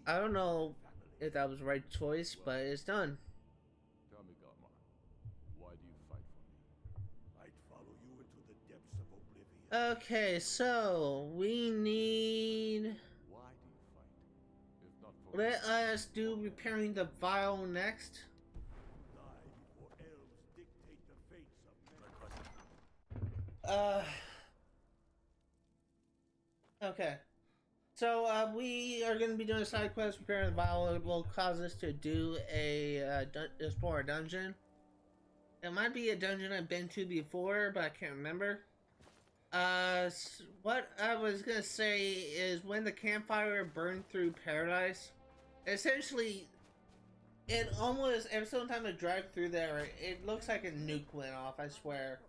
I don't know if that was the right choice, but it's done. Tell me, Garmar, why do you fight for me? I'd follow you into the depths of oblivion. Okay, so we need. Why do you fight? If not for Let me, us do repairing the vial next. Die before elves dictate the fates of men. Uh. Okay. So we are going to be doing a side quest repairing the vial. It will cause us to do a explore a dungeon. It might be a dungeon I've been to before, but I can't remember. What I was gonna say is when the campfire burned through paradise, essentially, it almost every single time I drive through there, it looks like a nuke went off. I swear.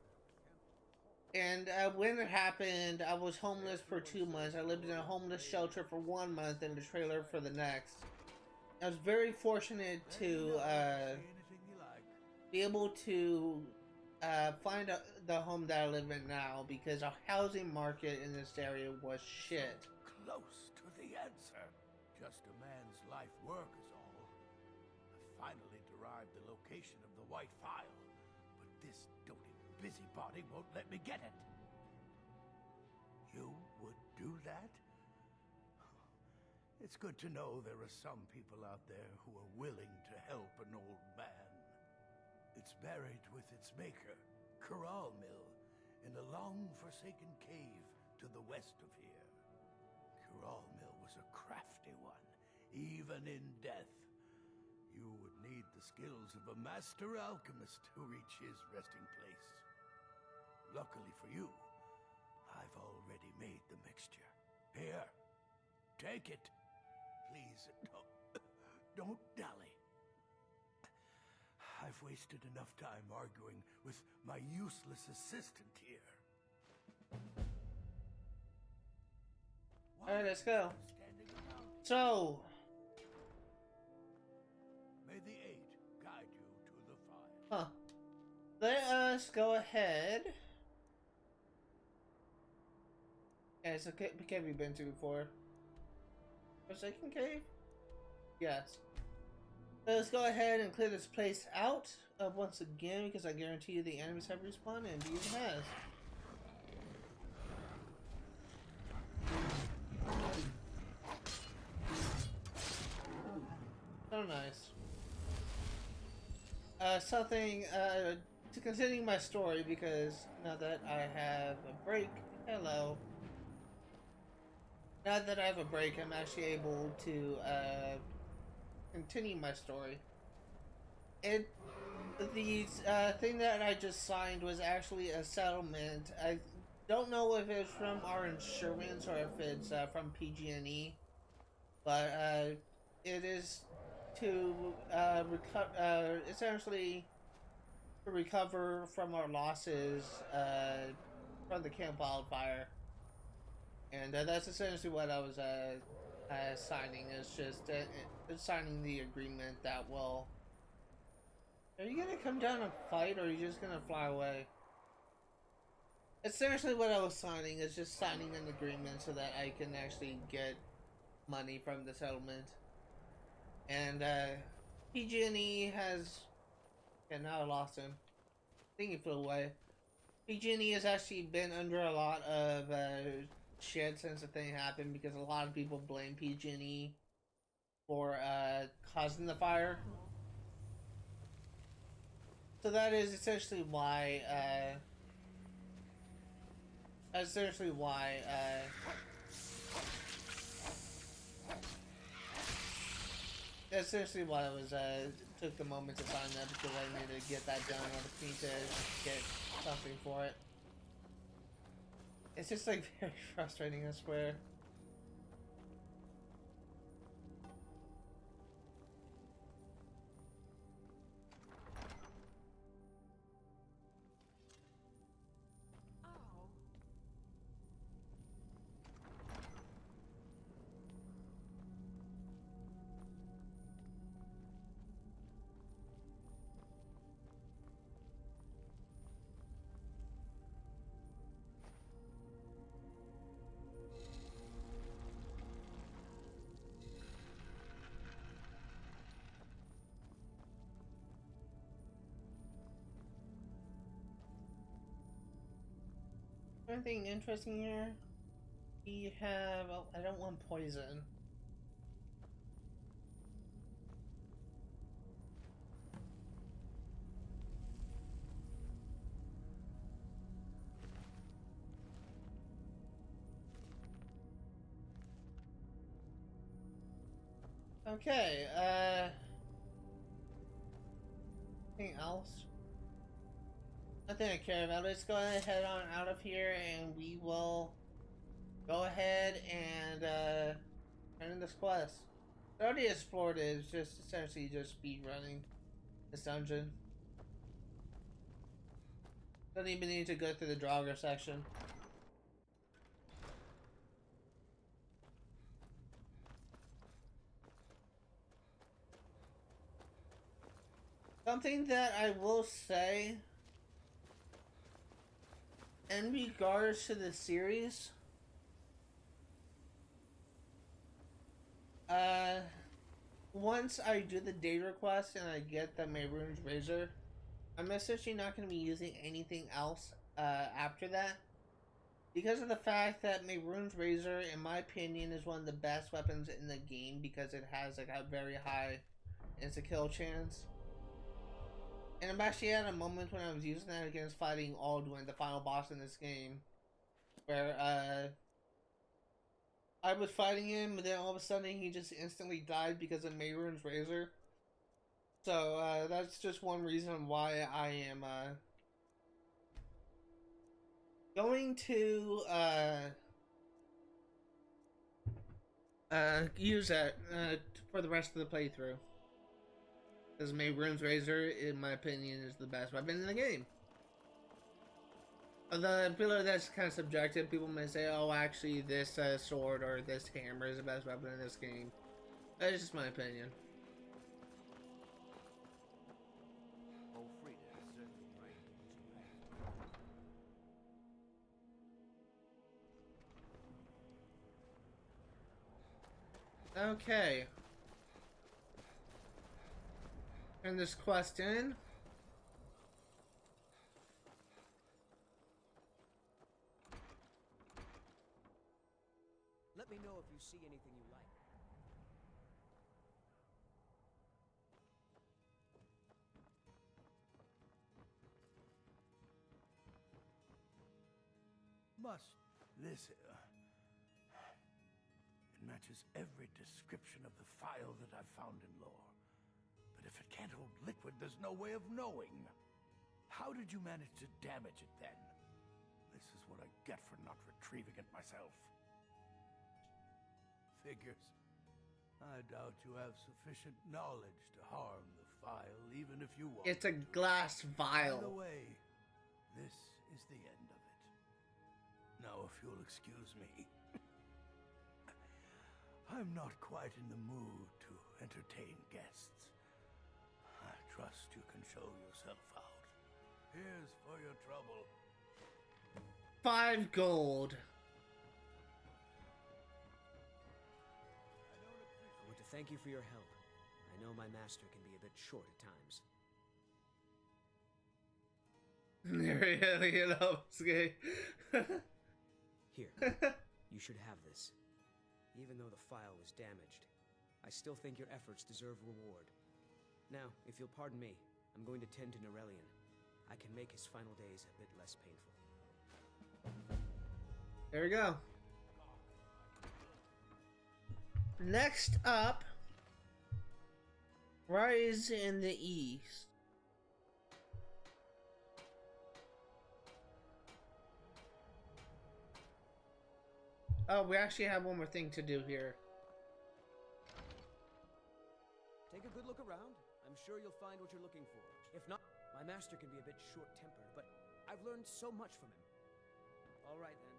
And when it happened, I was homeless for 2 months. I lived in a homeless shelter for 1 month and a trailer for the next. I was very fortunate to be able to find the home that I live in now because our housing market in this area was shit. Close to the answer. Just a man's life work is all. I finally derived the location of the White Phial, but this doting busybody won't let me get it. You would do that? It's good to know there are some people out there who are willing to help an old man. It's buried with its maker, Corral Mill, in a long-forsaken cave to the west of here. Corral Mill was a crafty one, even in death. You would need the skills of a master alchemist to reach his resting place. Luckily for you, I've already made the mixture. Here, take it. Please, don't dally. I've wasted enough time arguing with my useless assistant here. Alright, let's go. So, May the eight guide you to the fire. let us go ahead. It's a cave we've been to before. Forsaken cave? Yes. Let's go ahead and clear this place out once again because I guarantee you the enemies have respawned, and indeed it has. So nice. Something to continue my story because now that I have a break, hello. Now that I have a break, I'm actually able to continue my story. The thing that I just signed was actually a settlement. I don't know if it's from our insurance or if it's from PG&E, but it is to essentially to recover from our losses from the camp wildfire. And that's essentially what I was signing. It's just signing the agreement that will. Are you gonna come down and fight, or are you just gonna fly away? Essentially, what I was signing is just signing an agreement so that I can actually get money from the settlement. And PG&E has. Yeah, now I lost him. I think he flew away. PG&E has actually been under a lot of shit since the thing happened because a lot of people blame PG&E for causing the fire. So that is essentially why I was took the moment to sign that because I needed to get that done in order for me to get something for it. It's just like very frustrating, I swear. Anything interesting here? We have... Oh, I don't want poison. Okay, anything else? Nothing I care about. Let's go ahead and head on out of here, and we will go ahead and turn in this quest. I already explored it. It's just essentially just speed running this dungeon. Don't even need to go through the Draugr section. Something that I will say in regards to the series, once I do the data request and I get the Mehrunes Razor, I'm essentially not going to be using anything else after that. Because of the fact that Mehrunes Razor, in my opinion, is one of the best weapons in the game because it has like a very high insta-kill chance. And I'm actually at a moment when I was using that against fighting Alduin, the final boss in this game, where I was fighting him, but then all of a sudden he just instantly died because of Mehrunes Razor. So that's just one reason why I am going to use that for the rest of the playthrough. Because Mehrunes Razor, in my opinion, is the best weapon in the game. Although, that's kind of subjective. People may say, oh, actually, this sword or this hammer is the best weapon in this game. That's just my opinion. Okay. Turn this quest in. Let me know if you see anything you like. This it matches every description of the phial that I've found in lore. But if it can't hold liquid, there's no way of knowing. How did you manage to damage it then? This is what I get for not retrieving it myself. Figures. I doubt you have sufficient knowledge to harm the phial, even if you want. It's a glass vial. By the way, this is the end of it. Now, if you'll excuse me, I'm not quite in the mood to entertain guests. I trust you can show yourself out. Here's for your trouble. 5 gold. I want to thank you for your help. I know my master can be a bit short at times. Here, you should have this. Even though the phial was damaged, I still think your efforts deserve reward. Now, if you'll pardon me, I'm going to tend to Norelian. I can make his final days a bit less painful. There we go. Next up, Rise in the East. Oh, we actually have one more thing to do here. Take a good look around. I'm sure you'll find what you're looking for. If not, my master can be a bit short-tempered, but I've learned so much from him. All right, then.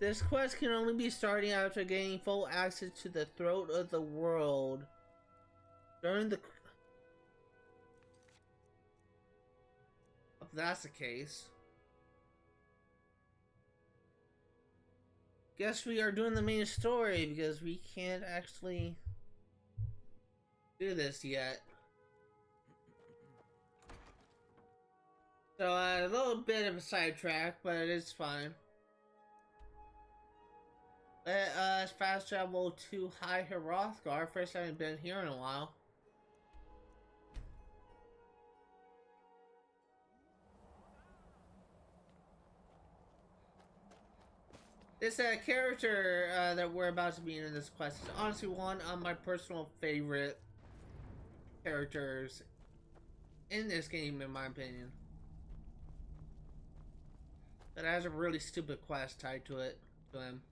This quest can only be starting after gaining full access to the throat of the world. During the... If that's the case... guess we are doing the main story because we can't actually do this yet. So a little bit of a sidetrack, but it's fine. Let us fast travel to High Hrothgar. First time I've been here in a while. This character that we're about to be in this quest is honestly one of my personal favorite characters in this game, in my opinion. That has a really stupid quest tied to it, to him.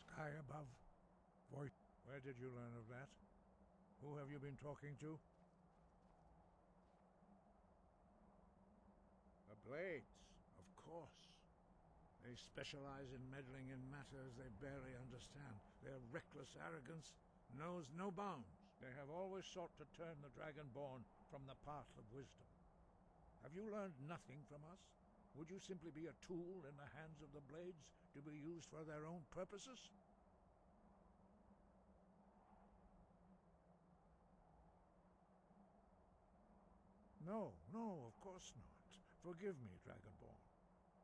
Sky above, voice. Where did you learn of that? Who have you been talking to? The Blades, of course. They specialize in meddling in matters they barely understand. Their reckless arrogance knows no bounds. They have always sought to turn the Dragonborn from the path of wisdom. Have you learned nothing from us? Would you simply be a tool in the hands of the Blades to be used for their own purposes? No, of course not. Forgive me, Dragonborn.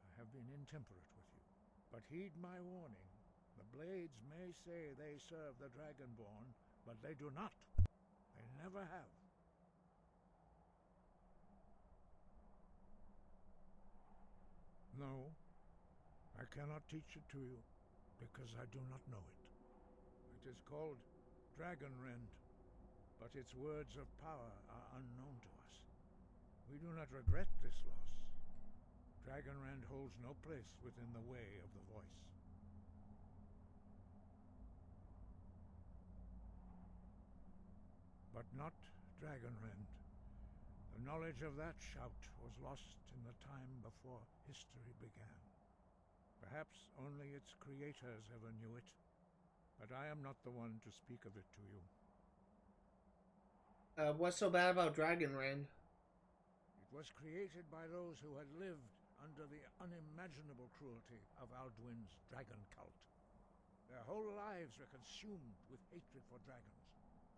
I have been intemperate with you. But heed my warning. The Blades may say they serve the Dragonborn, but they do not. They never have. No, I cannot teach it to you, because I do not know it. It is called Dragonrend, but its words of power are unknown to us. We do not regret this loss. Dragonrend holds no place within the way of the voice. But not Dragonrend. The knowledge of that shout was lost in the time before history began. Perhaps only its creators ever knew it, but I am not the one to speak of it to you. What's so bad about Dragonrend? It was created by those who had lived under the unimaginable cruelty of Alduin's dragon cult. Their whole lives were consumed with hatred for dragons,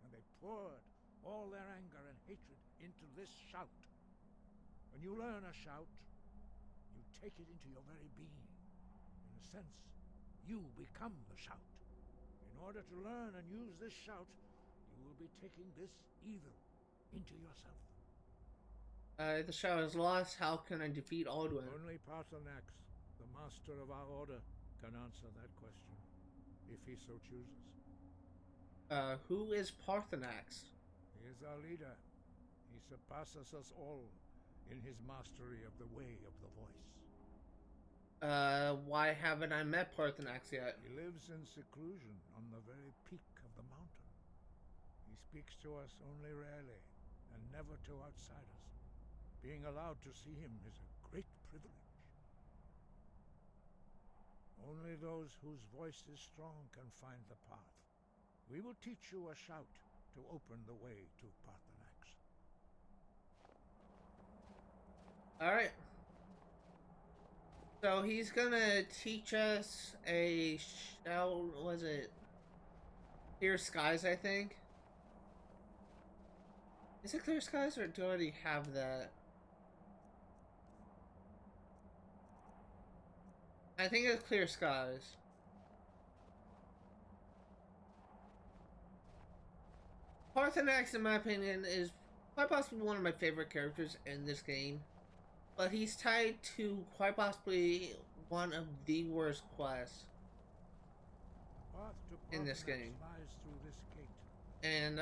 and they poured all their anger and hatred into this shout. When you learn a shout, you take it into your very being. In a sense, you become the shout. In order to learn and use this shout, you will be taking this evil into yourself. The shout is lost. How can I defeat Alduin? Only Paarthurnax, the master of our order, can answer that question, if he so chooses. Who is Paarthurnax? He is our leader. He surpasses us all in his mastery of the way of the voice. Why haven't I met Paarthurnax yet? He lives in seclusion on the very peak of the mountain. He speaks to us only rarely, and never to outsiders. Being allowed to see him is a great privilege. Only those whose voice is strong can find the path. We will teach you a shout to open the way to Paarthurnax. Alright. So he's gonna teach us a shout, was it? Clear Skies, I think? Is it Clear Skies, or do I already have that? I think it's Clear Skies. Paarthurnax, in my opinion, is quite possibly one of my favorite characters in this game. But he's tied to quite possibly one of the worst quests in this game. And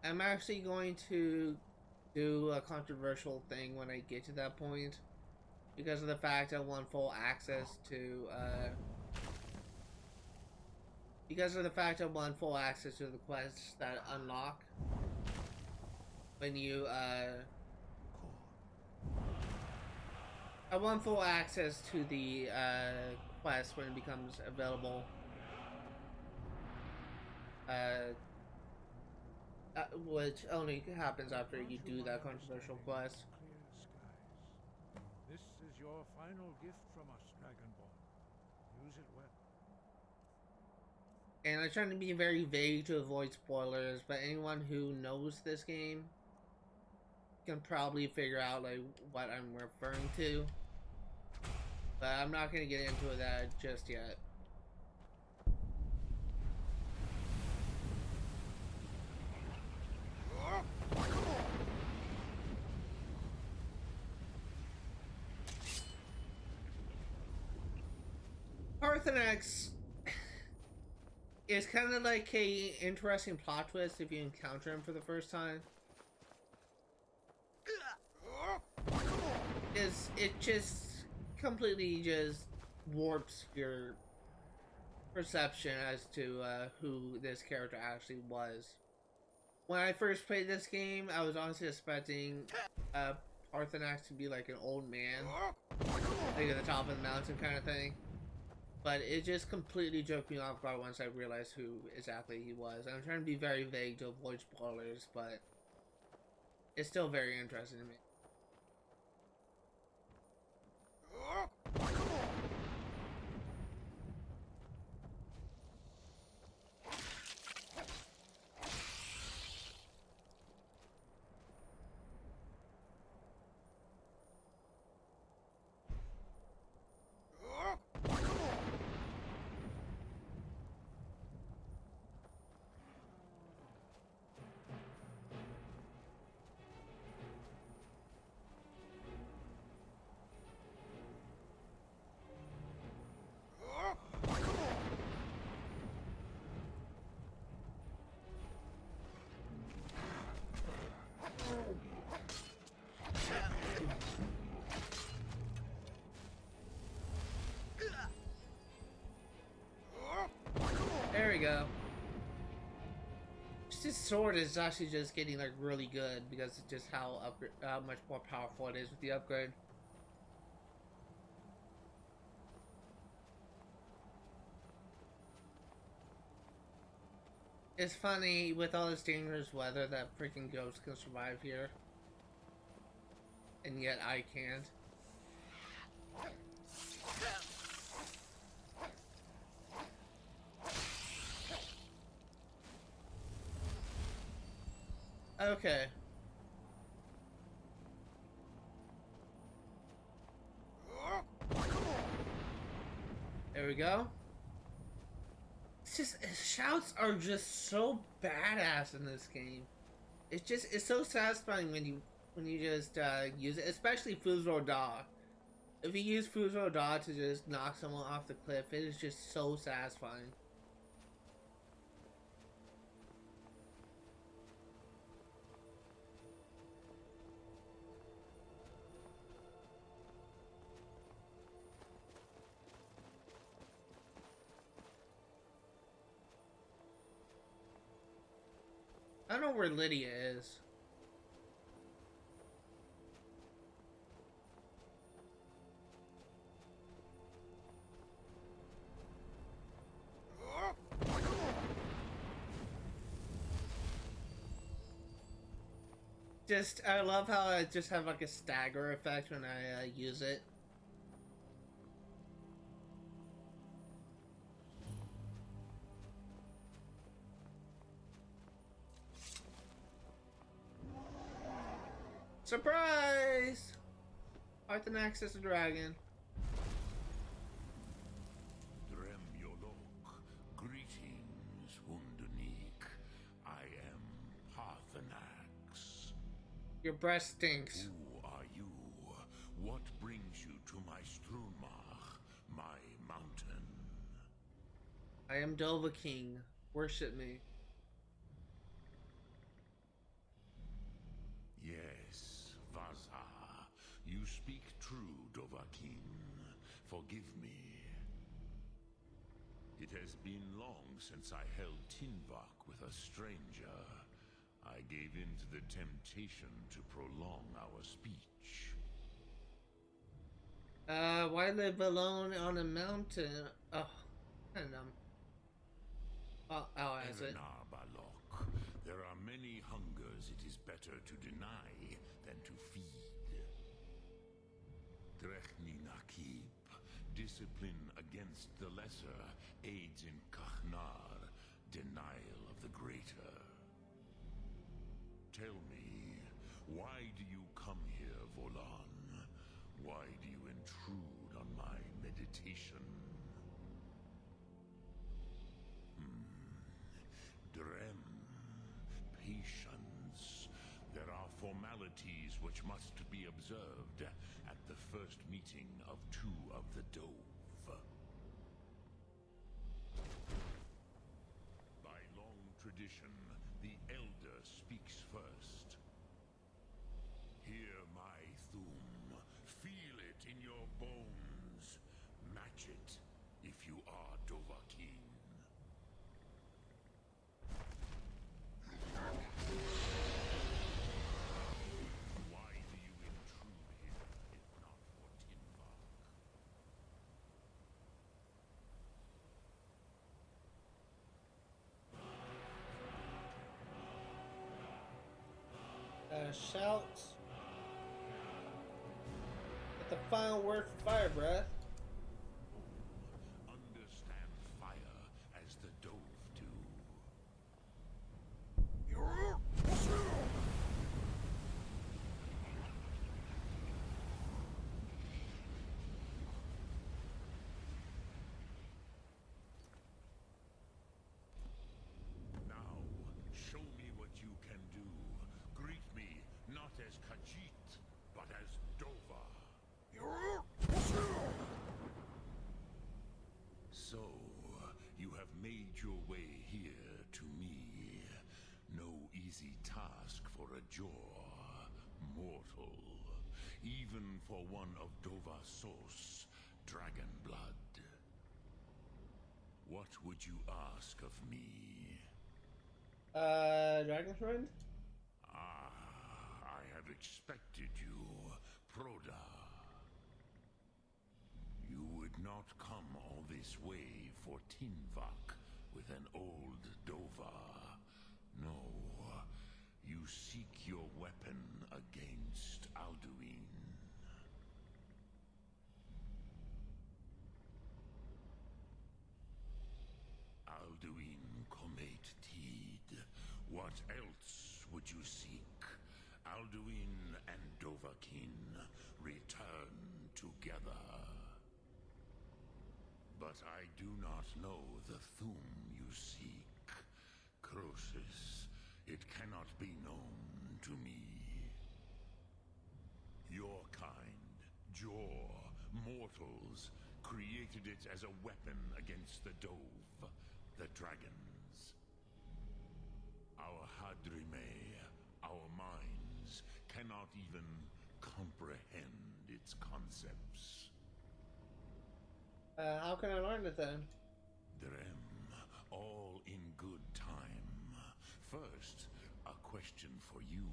I'm actually going to do a controversial thing when I get to that point, because of the fact I want full access to the quests that unlock. when you I want full access to the quest when it becomes available. Which only happens after you do that controversial quest. Clear skies. This is your final gift from us, Dragonborn. Use it well. And I'm trying to be very vague to avoid spoilers, but anyone who knows this game can probably figure out like what I'm referring to. But I'm not gonna get into that just yet. Parthenax is kind of like a interesting plot twist if you encounter him for the first time. It just completely just warps your perception as to who this character actually was. When I first played this game, I was honestly expecting Parthenax to be like an old man, like at the top of the mountain kind of thing. But it just completely jerked me off guard once I realized who exactly he was. I'm trying to be very vague to avoid spoilers, but it's still very interesting to me. There we go. This sword is actually just getting like really good because it's just how much more powerful it is with the upgrade. It's funny with all this dangerous weather that freaking ghosts can survive here, and yet I can't. Okay. There we go. It's just, shouts are just so badass in this game. It's so satisfying when you just use it, especially Fuzro Da. If you use Fuzro Da to just knock someone off the cliff, it is just so satisfying. I don't know where Lydia is. I love how I just have like a stagger effect when I use it. Surprise! Parthenax is a dragon. Greetings, Wunderneek. I am Parthenax. Your breath stinks. Who are you? What brings you to my Strunmach, my mountain? I am Dova King. Worship me. Yes, Vaza. You speak true, Dovahkiin. Forgive me. It has been long since I held Tinvak with a stranger. I gave in to the temptation to prolong our speech. Why live alone on a mountain? Oh, I don't know. I'll ask it. Erenar Balok, there are many hungers it is better to deny than to feed. Drechni Nakib, discipline against the lesser aids in Kachnar, denial of the greater. Tell me, why do you come here, Volan? Why do you intrude on my meditation? Drem, patience. There are formalities which must be observed at the first meeting of two of the Dove. By long tradition, the elder speaks first. Hear my thum. Feel it in your bones. Match it if you are Dovahkiin. Why do you intrude here, if not for Tinvak? Shouts. Get the final word for fire breath. Understand fire as the Dove do. Now, show me what you can do. Greet me not as Khajiit, but as Dova. So, you have made your way here to me. No easy task for a Jor, mortal. Even for one of Dova Sos, dragon blood. What would you ask of me? Dragon friend? I have expected you, Proda. You would not come all this way for Tinvak with an old Dova. No, you seek your weapon against Alduin. Alduin Comate Teed. What else would you seek? Alduin and Dovahkiin return together. But I do not know the Thum you seek. Croesus, it cannot be known to me. Your kind, Jor, mortals, created it as a weapon against the Dove, the dragons. Our Hadrime, our minds, cannot even comprehend its concepts. How can I learn it then? Drem, all in good time. First, a question for you.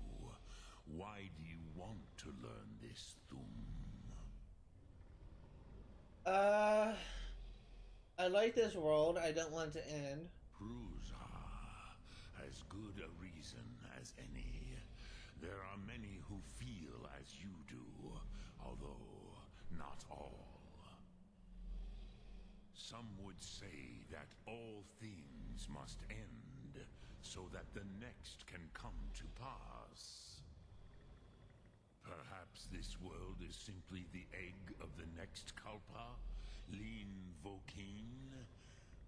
Why do you want to learn this Thum? I like this world. I don't want it to end. Prusa, as good a reason as any. There are many who feel as you do, although not all. Some would say that all things must end, so that the next can come to pass. Perhaps this world is simply the egg of the next Kalpa? Lean Vokeen?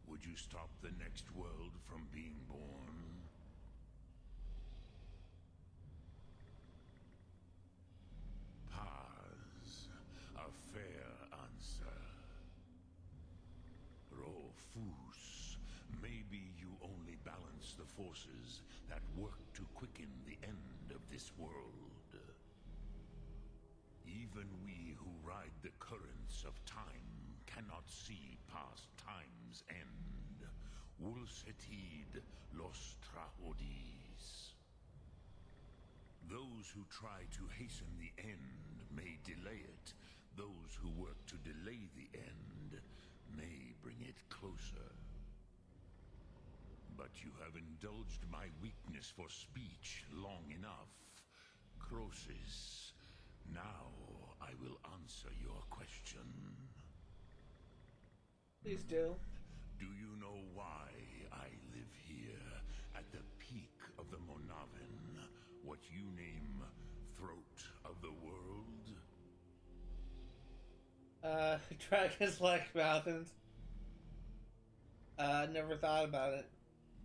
Would you stop the next world from being born? Paz, a fair answer. Rofus, maybe you only balance the forces that work to quicken the end of this world. Even we who ride the currents of time cannot see past time's end. Wulsetid los trahodis. Those who try to hasten the end may delay it. Those who work to delay the end may bring it closer. But you have indulged my weakness for speech long enough. Croesus, now I will answer your question. Please do. Do you know why I live here at the peak of the Monavin, what you name throat of the world? Dragons like mountains. Never thought about it.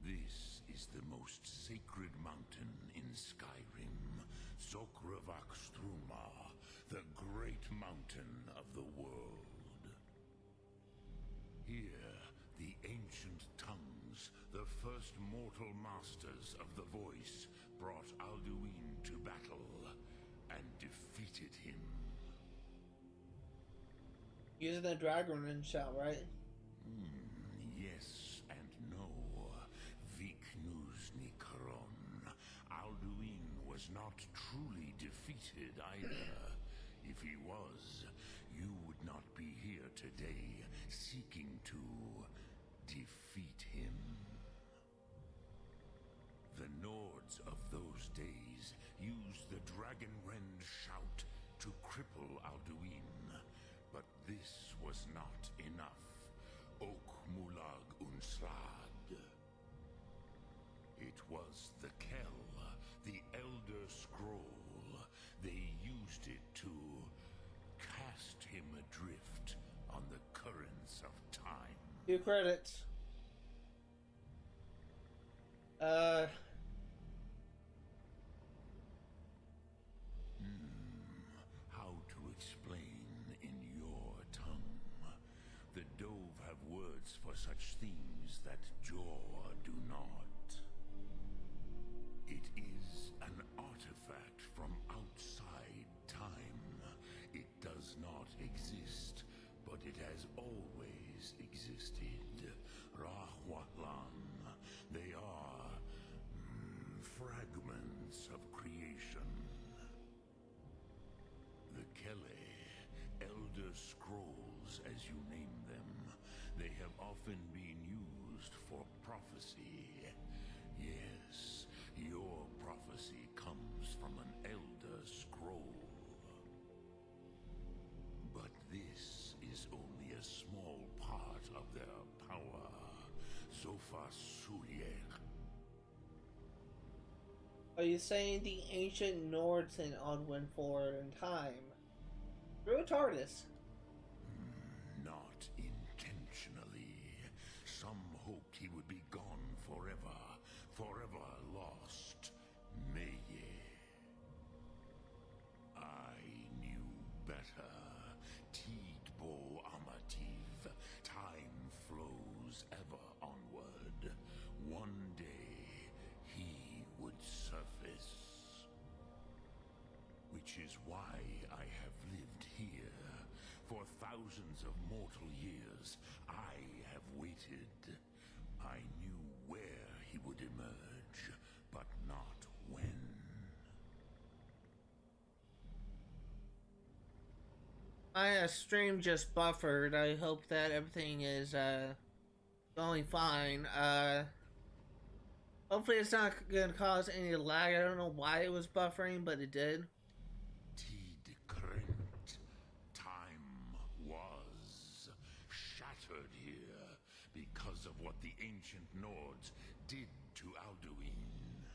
This is the most sacred mountain in Skyrim, Sokravakstruma, the great mountain of the world. Here, the ancient tongues, the first mortal masters of the voice, brought Alduin to battle and defeated him. Using the dragon and shout, right? Yes and no. Viknusni Karon. Alduin was not truly defeated either. If he was, you would not be here today seeking to defeat him. The Nords of those days used the Dragonrend shout to cripple Alduin. But this was not enough. Ok Mulag Unslad. It was the Kell, the Elder Scroll. They used it to cast him adrift on the currents of time. Few credits. How to explain in your tongue? The Dove have words for such things that Jor do not. It is an artifact from outside time. It does not exist, but it has always existed. Rahwatlan. They are fragments of creation. The Kele, Elder Scrolls as you name them, they have often been used for prophecy. Yes, your prophecy comes from an Elder Scroll. But this is only a small part of their power. Sofa Sulier. Are you saying the ancient Nords and Odwin forward in time? Through TARDIS. Not intentionally. Some hoped he would be gone forever, forever lost. Meye. I knew better. Tidbo Amativ. Time flows ever onward. One day, he would surface. Which is why I have lived here. For thousands of mortal years, I have waited. I knew where he would emerge, but not when. My stream just buffered. I hope that everything is going fine. Hopefully it's not gonna cause any lag. I don't know why it was buffering, but it did. Tid Krent. Time was shattered here because of what the ancient Nords did to Alduin.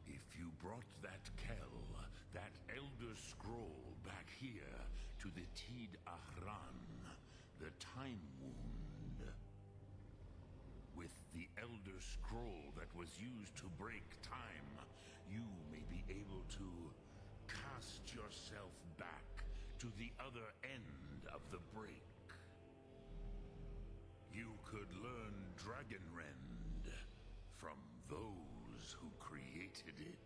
If you brought that Kell, that Elder Scroll back here to the Tid Ahran, the Time Wound, with the Elder Scroll that was used to break time, you may be able to cast yourself back to the other end of the break. You could learn Dragonrend from those who created it.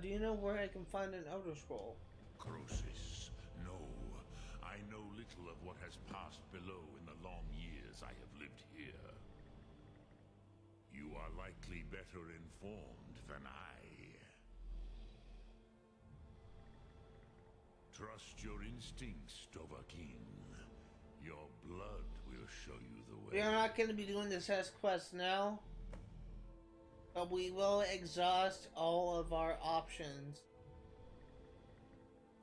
Do you know where I can find an Elder Scroll? Croesus, no. I know little of what has passed below in the long years I have lived here. You are likely better informed than I. Trust your instincts, Dovahkiin. Your blood will show you the way. We are not going to be doing this as quest now, but we will exhaust all of our options.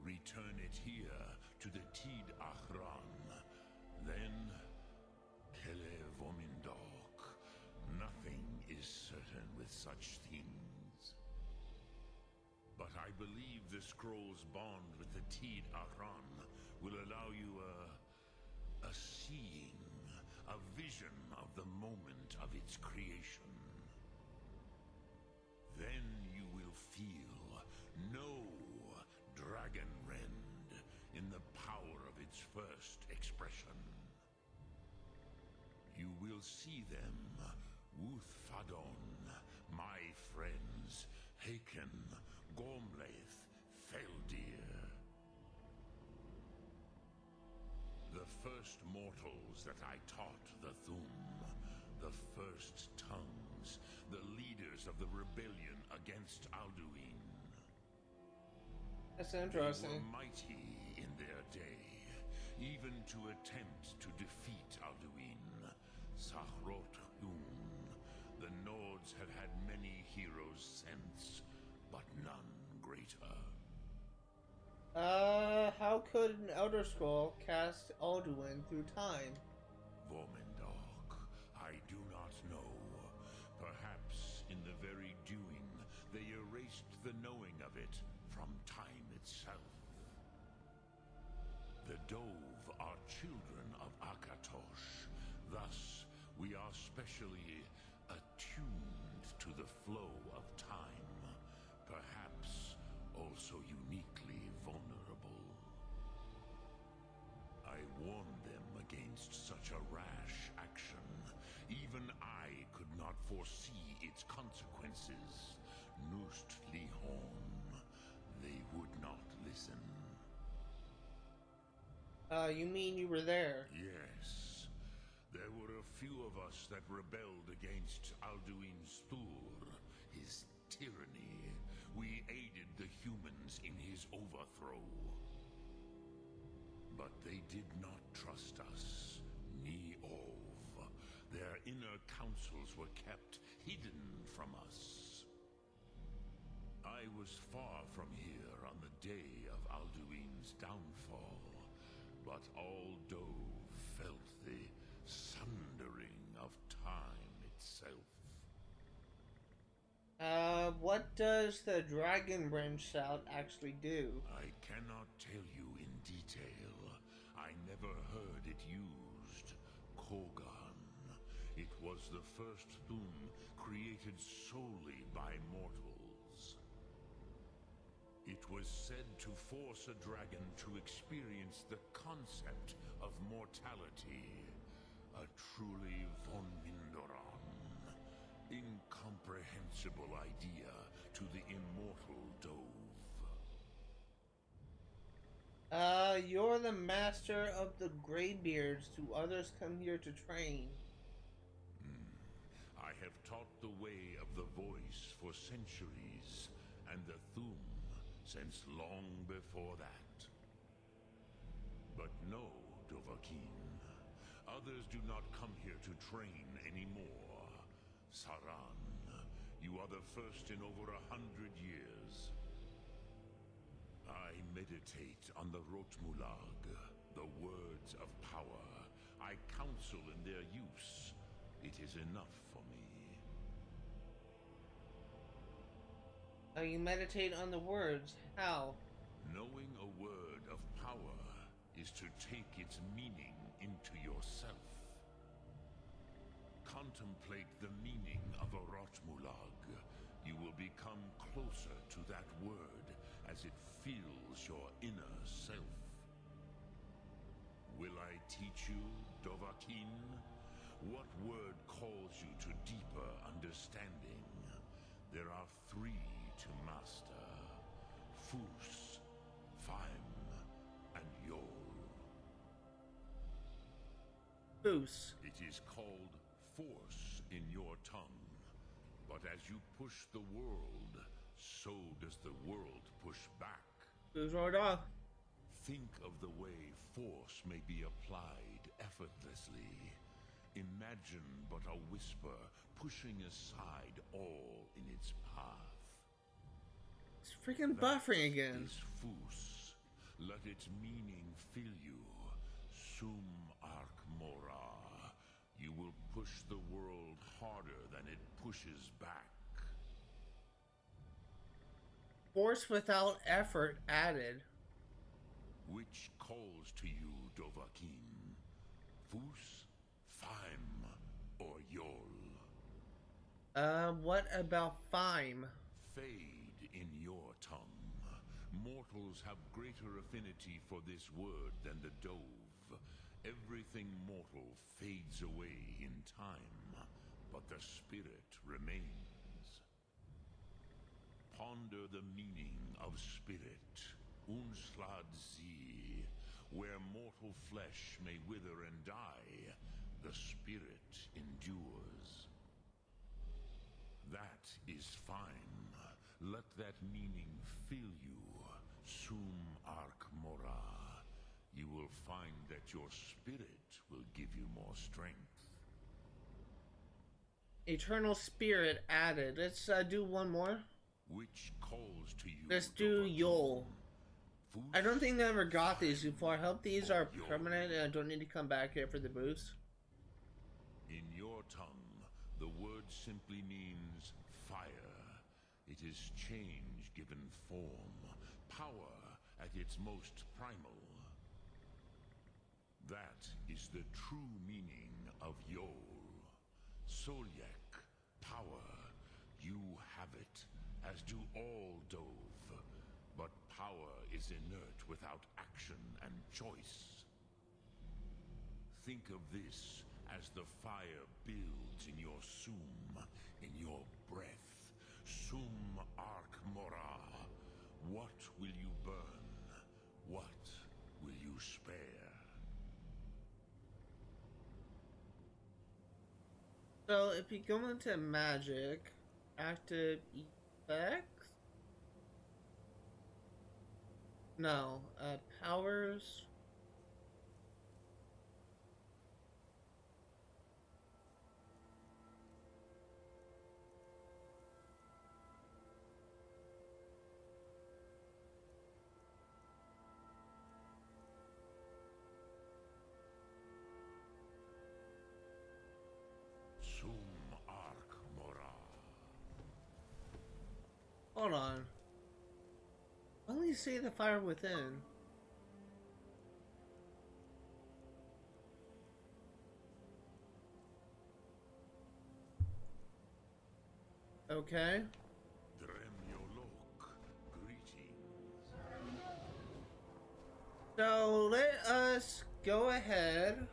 Return it here to the Tid Achran. Then, Kele Vomindok. Nothing is certain with such things. But I believe the scroll's bond with the Tid Achran will allow you a seeing, a vision of the moment of its creation. Then you will feel, know Dragon Rend in the power of its first expression. You will see them, Wuthfadon, my friends, Haken, Gormlaith, Feldir. The first mortals that I taught the Thum, the first tongues, the leaders of the rebellion against Alduin. That's interesting. They were mighty in their day, even to attempt to defeat Alduin. Sahrot Hum. The Nords have had many heroes since, but none greater. How could an Elder Scroll cast Alduin through time? Vomindok, I do not know. Perhaps in the very doing, they erased the knowing of it from time itself. The Dove are children of Akatosh. Thus, we are specially attuned to the flow of time. Perhaps also uniquely vulnerable. I warned them against such a rash action. Even I could not foresee its consequences. Nust Lihorn. They would not listen. You mean you were there? Yes. There were a few of us that rebelled against Alduin's Thur, his tyranny. We aided the humans in his overthrow. But they did not trust us, ni Ov. Their inner councils were kept hidden from us. I was far from here on the day of Alduin's downfall, but all Dove felt the sundering of time itself. What does the Dragon Rend shout actually do? I cannot tell you in detail. I never heard it used. Kogan. It was the first Thum created solely by mortals. It was said to force a dragon to experience the concept of mortality. A truly von Mindoran. Incomprehensible idea to the immortal Dove. You're the master of the Greybeards. Do others come here to train? I have taught the way of the voice for centuries, and the Thum since long before that. But no, Dovahkiin. Others do not come here to train anymore. Saran, you are the first in over 100 years. I meditate on the Rotmulag, the words of power. I counsel in their use. It is enough for me. You meditate on the words. How? Knowing a word of power is to take its meaning into yourself. Contemplate the meaning of a Rotmulag. You will become closer to that word as it fills your inner self. Will I teach you, Dovahkiin? What word calls you to deeper understanding? There are 3 to master. Fus, Faim, and Yol. Foos. It is called force in your tongue. But as you push the world, so does the world push back. Goes right off. Think of the way force may be applied effortlessly. Imagine but a whisper pushing aside all in its path. It's freaking buffering again. Is Fus. Let its meaning fill you. Sum arc mora. You will push the world harder than it pushes back. Force without effort added. Which calls to you, Dovahkiin? Fus, Faim, or Yol? What about Faim? Fade in your tongue. Mortals have greater affinity for this word than the Dove. Everything mortal fades away in time, but the spirit remains. Ponder the meaning of spirit, Unslad Zi. Where mortal flesh may wither and die, the spirit endures. That is fine. Let that meaning fill you, Sum arc mora. You will find that your spirit will give you more strength. Eternal Spirit added. Let's do one more. Which calls to you. Let's do Dovahkiin? Yol. Fus, I don't think I ever got these before. I hope these or are Yol. permanent and I don't need to come back here for the boost. In your tongue, the word simply means fire. It is change given form, power at its most primal. That is the true meaning of Yol. Solyek, power. You have it, as do all Dove. But power is inert without action and choice. Think of this as the fire builds in your sum, in your breath. Sum arc mora. What will you burn? What will you spare? So if you go into magic, active effects? No, powers. Sum arc mora. Hold on. Only see the fire within. Okay. Dremyolok, greetings. So let us go ahead.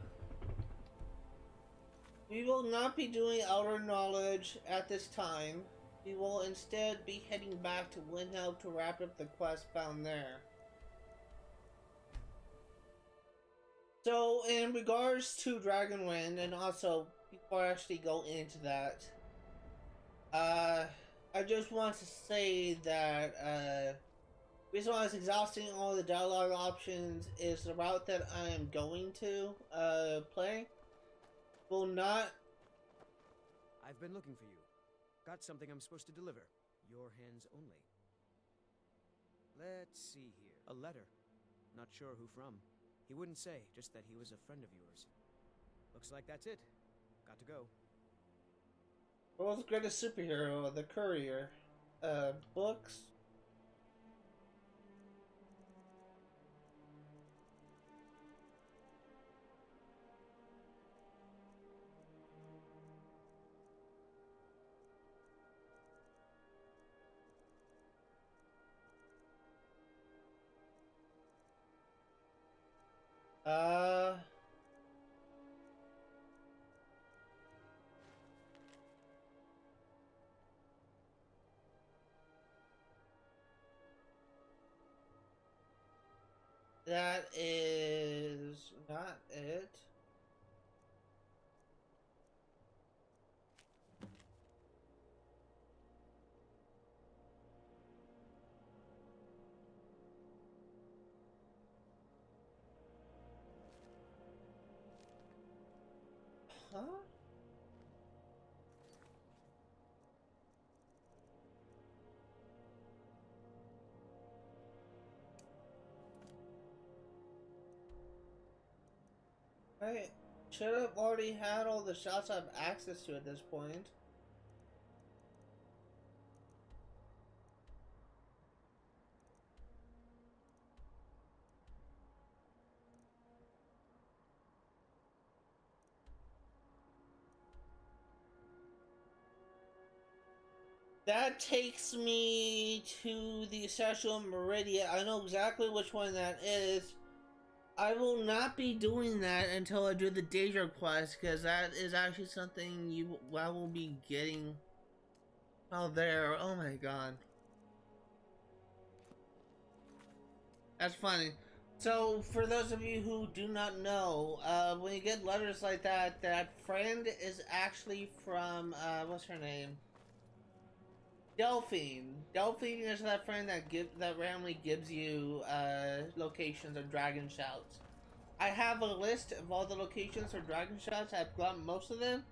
We will not be doing outer knowledge at this time. We will instead be heading back to Windhelm to wrap up the quest found there. So in regards to Dragonwind, and also before I actually go into that, I just want to say that the reason why I was exhausting all the dialogue options is the route that I am going to play will not. I've been looking for you. Got something I'm supposed to deliver. Your hands only. Let's see here. A letter. Not sure who from. He wouldn't say, just that he was a friend of yours. Looks like that's it. Got to go. World's greatest superhero, the courier. Books. That is not it. Huh? I should have already had all the shots I have access to at this point. That takes me to the Statue of Meridia. I know exactly which one that is. I will not be doing that until I do the Daedra quest, because that is actually something I will be getting out there. Oh my god. That's funny. So, for those of you who do not know, when you get letters like that, that friend is actually from, what's her name? Delphine. Delphine is that friend that randomly gives you locations of dragon shouts. I have a list of all the locations for dragon shouts. I've got most of them.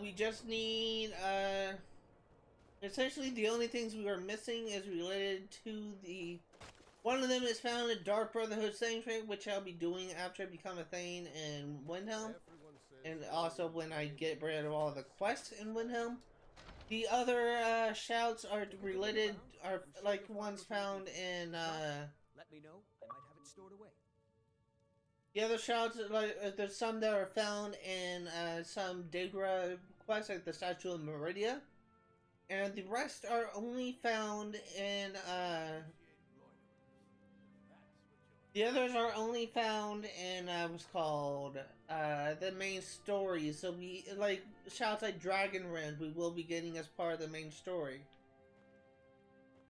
We just need essentially the only things we are missing is related to the. One of them is found in Dark Brotherhood Sanctuary, which I'll be doing after I become a Thane in Windhelm, and also when I get rid of all the quests in Windhelm. The other shouts are related, are like ones found in. Let me know. I might have it stored away. The other shouts, like there's some that are found in some Daedra quests, like the Statue of Meridia, and the rest are only found in. The others are only found in what's called the main story. So we like shouts like Dragon Rend we will be getting as part of the main story.